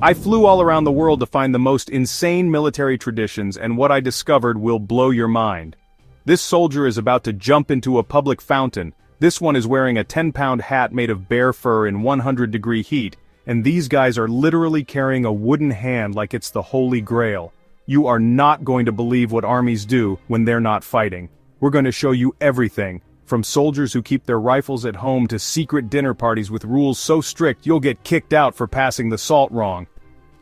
I flew all around the world to find the most insane military traditions, and what I discovered will blow your mind. This soldier is about to jump into a public fountain. This one is wearing a 10-pound hat made of bear fur in 100-degree heat, and these guys are literally carrying a wooden hand like it's the Holy Grail. You are not going to believe what armies do when they're not fighting. We're going to show you everything, from soldiers who keep their rifles at home to secret dinner parties with rules so strict you'll get kicked out for passing the salt wrong.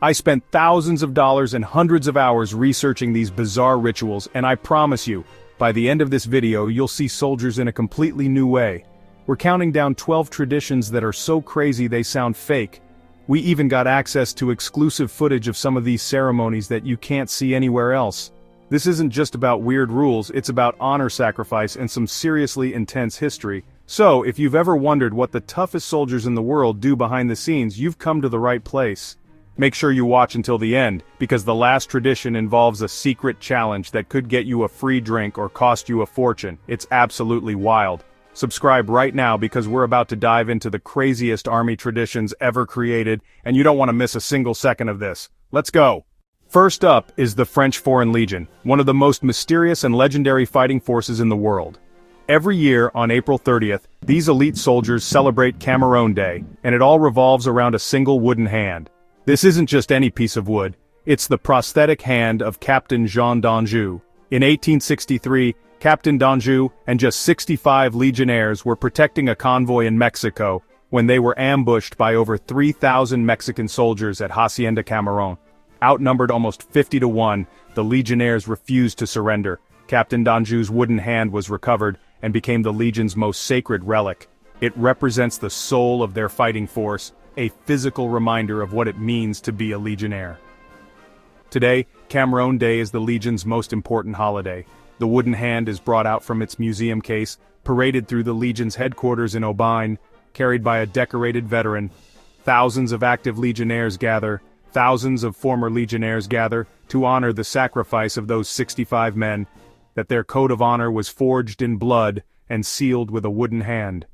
I spent thousands of dollars and hundreds of hours researching these bizarre rituals, and I promise you, by the end of this video you'll see soldiers in a completely new way. We're counting down 12 traditions that are so crazy they sound fake. We even got access to exclusive footage of some of these ceremonies that you can't see anywhere else. This isn't just about weird rules, it's about honor sacrifice and some seriously intense history. So, if you've ever wondered what the toughest soldiers in the world do behind the scenes, you've come to the right place. Make sure you watch until the end, because the last tradition involves a secret challenge that could get you a free drink or cost you a fortune. It's absolutely wild. Subscribe right now because we're about to dive into the craziest army traditions ever created, and you don't want to miss a single second of this. Let's go! First up is the French Foreign Legion, one of the most mysterious and legendary fighting forces in the world. Every year, on April 30th, these elite soldiers celebrate Cameron Day, and it all revolves around a single wooden hand. This isn't just any piece of wood, it's the prosthetic hand of Captain Jean d'Anjou. In 1863, Captain d'Anjou and just 65 legionnaires were protecting a convoy in Mexico when they were ambushed by over 3,000 Mexican soldiers at Hacienda Cameron. Outnumbered almost 50-1, the legionnaires refused to surrender. Captain d'Anjou's wooden hand was recovered and became the Legion's most sacred relic. It represents the soul of their fighting force, a physical reminder of what it means to be a legionnaire. Today, Cameron Day is the Legion's most important holiday. The wooden hand is brought out from its museum case, paraded through the Legion's headquarters in Aubagne, carried by a decorated veteran. Thousands of active legionnaires gather, thousands of former legionnaires gather, to honor the sacrifice of those 65 men, that their code of honor was forged in blood and sealed with a wooden hand.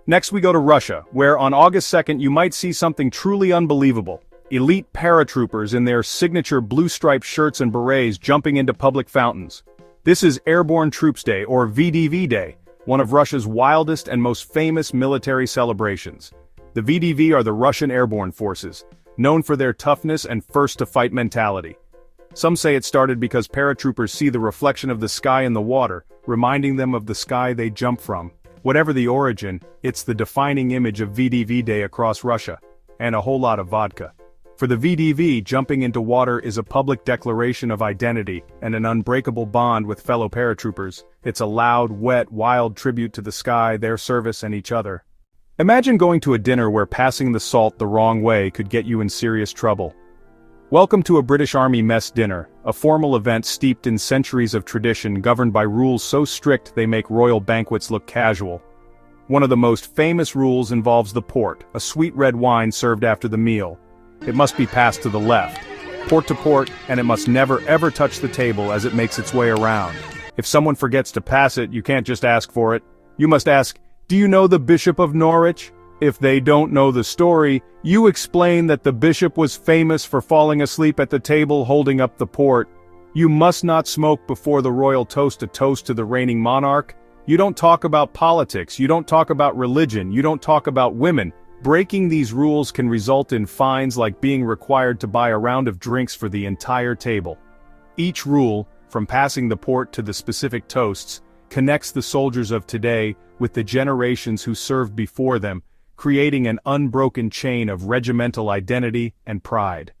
Next we go to Russia, where on August 2nd you might see something truly unbelievable. Elite paratroopers in their signature blue-striped shirts and berets jumping into public fountains. This is Airborne Troops Day, or VDV Day, one of Russia's wildest and most famous military celebrations. The VDV are the Russian airborne forces, known for their toughness and first-to-fight mentality. Some say it started because paratroopers see the reflection of the sky in the water, reminding them of the sky they jump from. Whatever the origin, it's the defining image of VDV Day across Russia, and a whole lot of vodka. For the VDV, jumping into water is a public declaration of identity and an unbreakable bond with fellow paratroopers. It's a loud, wet, wild tribute to the sky, their service, and each other. Imagine going to a dinner where passing the salt the wrong way could get you in serious trouble. Welcome to a British Army mess dinner, a formal event steeped in centuries of tradition governed by rules so strict they make royal banquets look casual. One of the most famous rules involves the port, a sweet red wine served after the meal. It must be passed to the left, port to port, and it must never ever touch the table as it makes its way around. If someone forgets to pass it, you can't just ask for it. You must ask, "Do you know the Bishop of Norwich?" If they don't know the story, you explain that the bishop was famous for falling asleep at the table holding up the port. You must not smoke before the royal toast, a toast to the reigning monarch. You don't talk about politics, you don't talk about religion, you don't talk about women. Breaking these rules can result in fines like being required to buy a round of drinks for the entire table. Each rule, from passing the port to the specific toasts, connects the soldiers of today with the generations who served before them, creating an unbroken chain of regimental identity and pride.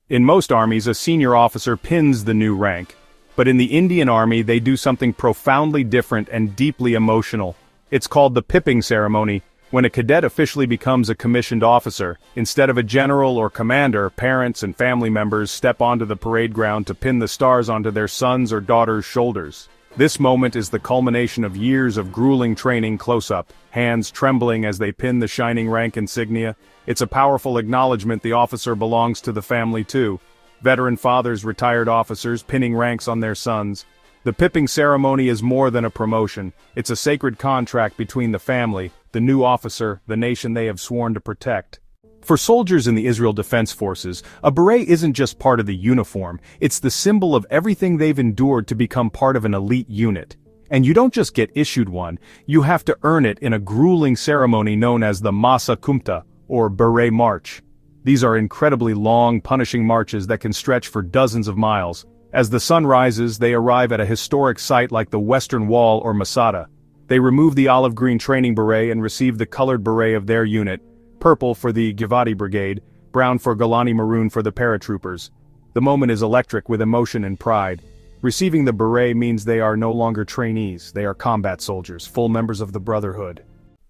In most armies, a senior officer pins the new rank, but in the Indian Army they do something profoundly different and deeply emotional. It's called the pipping ceremony. When a cadet officially becomes a commissioned officer, instead of a general or commander, parents and family members step onto the parade ground to pin the stars onto their sons' or daughters' shoulders. This moment is the culmination of years of grueling training close-up, hands trembling as they pin the shining rank insignia. It's a powerful acknowledgement the officer belongs to the family too. Veteran fathers, retired officers, pinning ranks on their sons. The pipping ceremony is more than a promotion. It's a sacred contract between the family, the new officer, the nation they have sworn to protect. For soldiers in the Israel Defense Forces, a beret isn't just part of the uniform, it's the symbol of everything they've endured to become part of an elite unit. And you don't just get issued one, you have to earn it in a grueling ceremony known as the Masa Kumta, or Beret March. These are incredibly long, punishing marches that can stretch for dozens of miles. As the sun rises, they arrive at a historic site like the Western Wall or Masada. They remove the olive-green training beret and receive the colored beret of their unit, purple for the Givati Brigade, brown for Golani Maroon for the paratroopers. The moment is electric with emotion and pride. Receiving the beret means they are no longer trainees, they are combat soldiers, full members of the Brotherhood.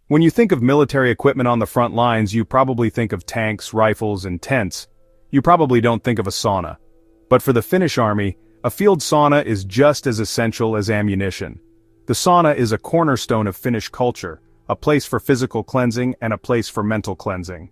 When you think of military equipment on the front lines, you probably think of tanks, rifles, and tents. You probably don't think of a sauna. But for the Finnish army, a field sauna is just as essential as ammunition. The sauna is a cornerstone of Finnish culture, a place for physical cleansing and a place for mental cleansing.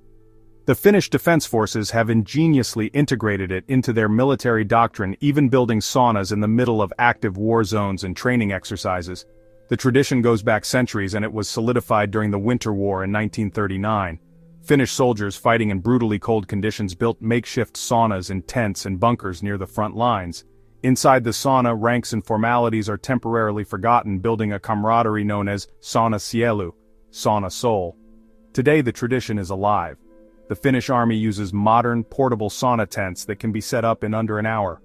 The Finnish Defense Forces have ingeniously integrated it into their military doctrine, even building saunas in the middle of active war zones and training exercises. The tradition goes back centuries and it was solidified during the Winter War in 1939. Finnish soldiers fighting in brutally cold conditions built makeshift saunas in tents and bunkers near the front lines. Inside the sauna, ranks and formalities are temporarily forgotten, building a camaraderie known as sauna sielu, sauna soul. Today the tradition is alive. The Finnish army uses modern, portable sauna tents that can be set up in under an hour.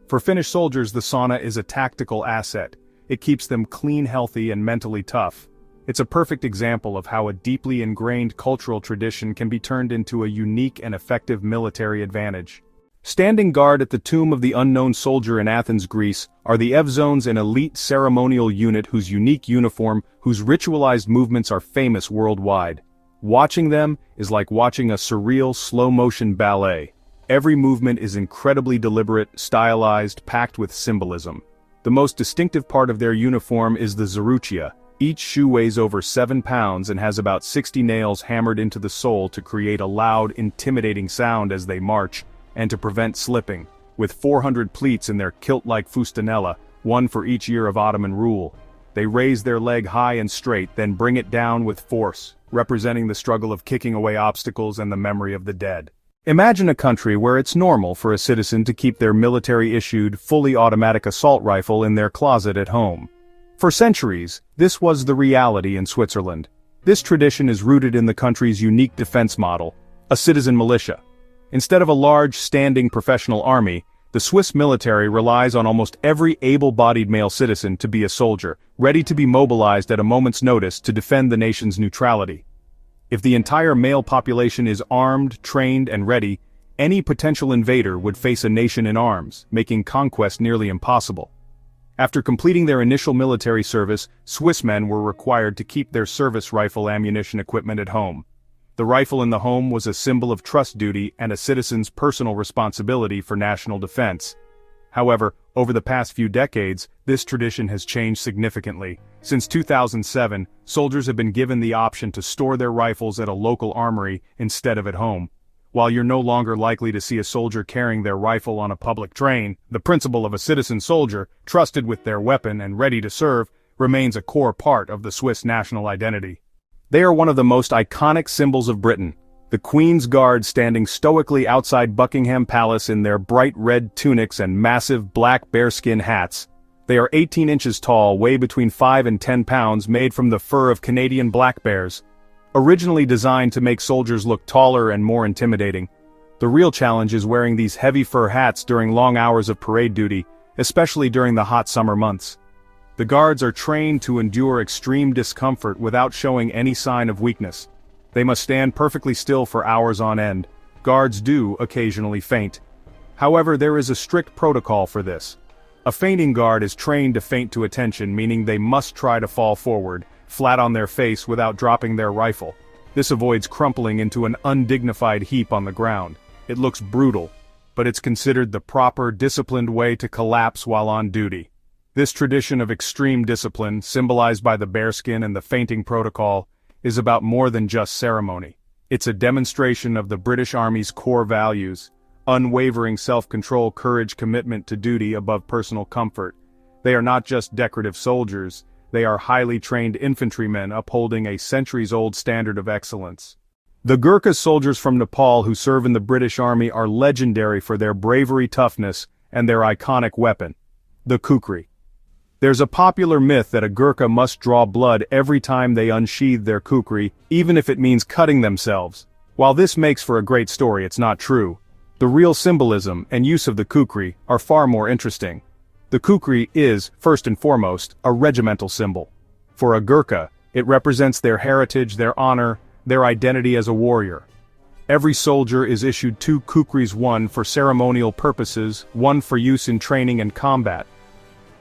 For Finnish soldiers, the sauna is a tactical asset. It keeps them clean, healthy, and mentally tough. It's a perfect example of how a deeply ingrained cultural tradition can be turned into a unique and effective military advantage. Standing guard at the tomb of the unknown soldier in Athens, Greece, are the Evzones, an elite ceremonial unit whose unique uniform, whose ritualized movements are famous worldwide. Watching them is like watching a surreal, slow-motion ballet. Every movement is incredibly deliberate, stylized, packed with symbolism. The most distinctive part of their uniform is the zaruchia. Each shoe weighs over 7 pounds and has about 60 nails hammered into the sole to create a loud, intimidating sound as they march, and to prevent slipping. With 400 pleats in their kilt-like fustanella, one for each year of Ottoman rule. They raise their leg high and straight, then bring it down with force, representing the struggle of kicking away obstacles and the memory of the dead. Imagine a country where it's normal for a citizen to keep their military-issued, fully automatic assault rifle in their closet at home. For centuries, this was the reality in Switzerland. This tradition is rooted in the country's unique defense model, a citizen militia. Instead of a large, standing professional army, the Swiss military relies on almost every able-bodied male citizen to be a soldier, ready to be mobilized at a moment's notice to defend the nation's neutrality. If the entire male population is armed, trained, and ready, any potential invader would face a nation in arms, making conquest nearly impossible. After completing their initial military service, Swiss men were required to keep their service rifle ammunition equipment at home. The rifle in the home was a symbol of trust duty and a citizen's personal responsibility for national defense. However, over the past few decades, this tradition has changed significantly. Since 2007, soldiers have been given the option to store their rifles at a local armory instead of at home. While you're no longer likely to see a soldier carrying their rifle on a public train, the principle of a citizen soldier, trusted with their weapon and ready to serve, remains a core part of the Swiss national identity. They are one of the most iconic symbols of Britain. The Queen's Guard standing stoically outside Buckingham Palace in their bright red tunics and massive black bearskin hats. They are 18 inches tall, weigh between 5 and 10 pounds, made from the fur of Canadian black bears. Originally designed to make soldiers look taller and more intimidating. The real challenge is wearing these heavy fur hats during long hours of parade duty, especially during the hot summer months. The guards are trained to endure extreme discomfort without showing any sign of weakness. They must stand perfectly still for hours on end. Guards do occasionally faint. However, there is a strict protocol for this. A fainting guard is trained to faint to attention, meaning they must try to fall forward, flat on their face without dropping their rifle. This avoids crumpling into an undignified heap on the ground. It looks brutal, but it's considered the proper, disciplined way to collapse while on duty. This tradition of extreme discipline, symbolized by the bearskin and the fainting protocol, is about more than just ceremony. It's a demonstration of the British Army's core values: unwavering self-control, courage, commitment to duty above personal comfort. They are not just decorative soldiers, they are highly trained infantrymen upholding a centuries-old standard of excellence. The Gurkha soldiers from Nepal who serve in the British Army are legendary for their bravery, toughness, and their iconic weapon, the kukri. There's a popular myth that a Gurkha must draw blood every time they unsheathe their kukri, even if it means cutting themselves. While this makes for a great story, it's not true. The real symbolism and use of the kukri are far more interesting. The kukri is, first and foremost, a regimental symbol. For a Gurkha, it represents their heritage, their honor, their identity as a warrior. Every soldier is issued 2 kukris, one for ceremonial purposes, one for use in training and combat.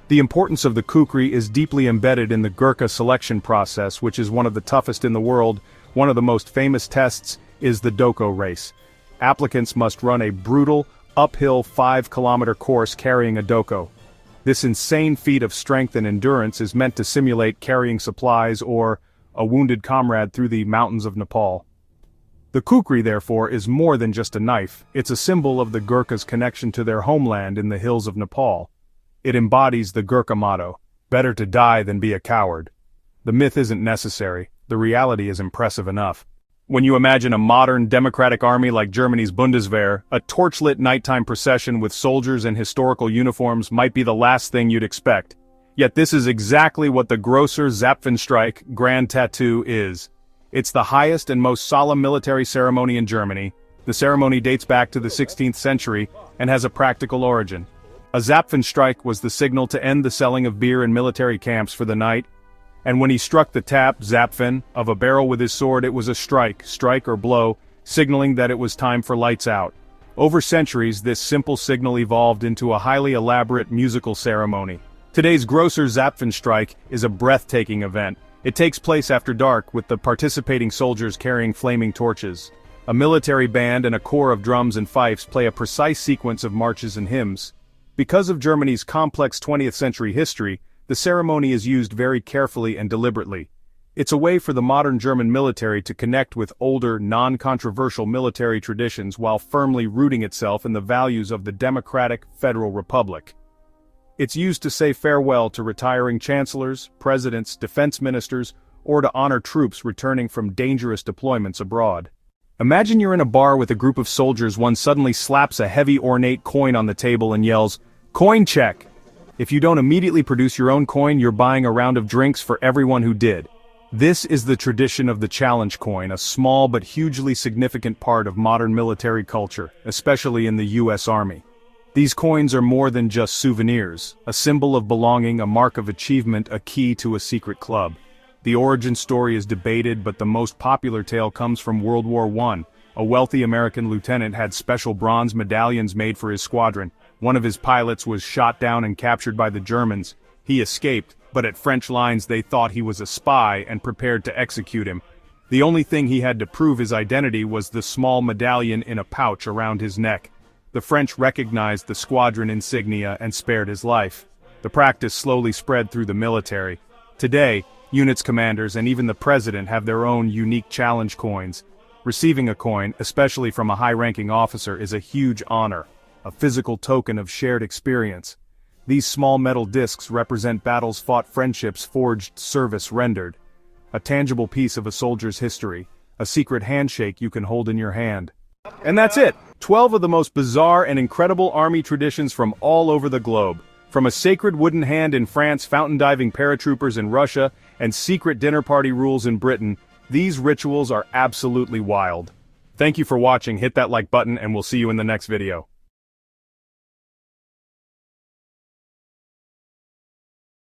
The importance of the kukri is deeply embedded in the Gurkha selection process, which is one of the toughest in the world. One of the most famous tests is the Doko race. Applicants must run a brutal, uphill 5-kilometer course carrying a Doko. This insane feat of strength and endurance is meant to simulate carrying supplies or a wounded comrade through the mountains of Nepal. The kukri, therefore, is more than just a knife. It's a symbol of the Gurkhas' connection to their homeland in the hills of Nepal. It embodies the Gurkha motto, better to die than be a coward. The myth isn't necessary, the reality is impressive enough. When you imagine a modern democratic army like Germany's Bundeswehr, a torchlit nighttime procession with soldiers in historical uniforms might be the last thing you'd expect. Yet this is exactly what the Grosser Zapfenstreich Grand Tattoo is. It's the highest and most solemn military ceremony in Germany. The ceremony dates back to the 16th century and has a practical origin. A Zapfenstreich was the signal to end the selling of beer in military camps for the night, and when he struck the tap, Zapfen, of a barrel with his sword, it was a strike or blow, signaling that it was time for lights out. Over centuries, this simple signal evolved into a highly elaborate musical ceremony. Today's Grosser Zapfenstreich is a breathtaking event. It takes place after dark, with the participating soldiers carrying flaming torches. A military band and a corps of drums and fifes play a precise sequence of marches and hymns. Because of Germany's complex 20th century history, the ceremony is used very carefully and deliberately. It's a way for the modern German military to connect with older, non-controversial military traditions while firmly rooting itself in the values of the democratic federal republic. It's used to say farewell to retiring chancellors, presidents, defense ministers, or to honor troops returning from dangerous deployments abroad. Imagine you're in a bar with a group of soldiers. One suddenly slaps a heavy ornate coin on the table and yells, "Coin check!" If you don't immediately produce your own coin, you're buying a round of drinks for everyone who did. This is the tradition of the challenge coin, a small but hugely significant part of modern military culture, especially in the U.S. Army. These coins are more than just souvenirs, a symbol of belonging, a mark of achievement, a key to a secret club. The origin story is debated, but the most popular tale comes from World War I. A wealthy American lieutenant had special bronze medallions made for his squadron. One of his pilots was shot down and captured by the Germans. He escaped, but at French lines they thought he was a spy and prepared to execute him. The only thing he had to prove his identity was the small medallion in a pouch around his neck. The French recognized the squadron insignia and spared his life. The practice slowly spread through the military. Today, units commanders and even the president have their own unique challenge coins. Receiving a coin, especially from a high-ranking officer, is a huge honor, a physical token of shared experience. These small metal discs represent battles fought, friendships forged, service rendered. A tangible piece of a soldier's history, a secret handshake you can hold in your hand. And that's it! 12 of the most bizarre and incredible army traditions from all over the globe. From a sacred wooden hand in France, fountain diving paratroopers in Russia, and secret dinner party rules in Britain, these rituals are absolutely wild. Thank you for watching. Hit that like button and we'll see you in the next video.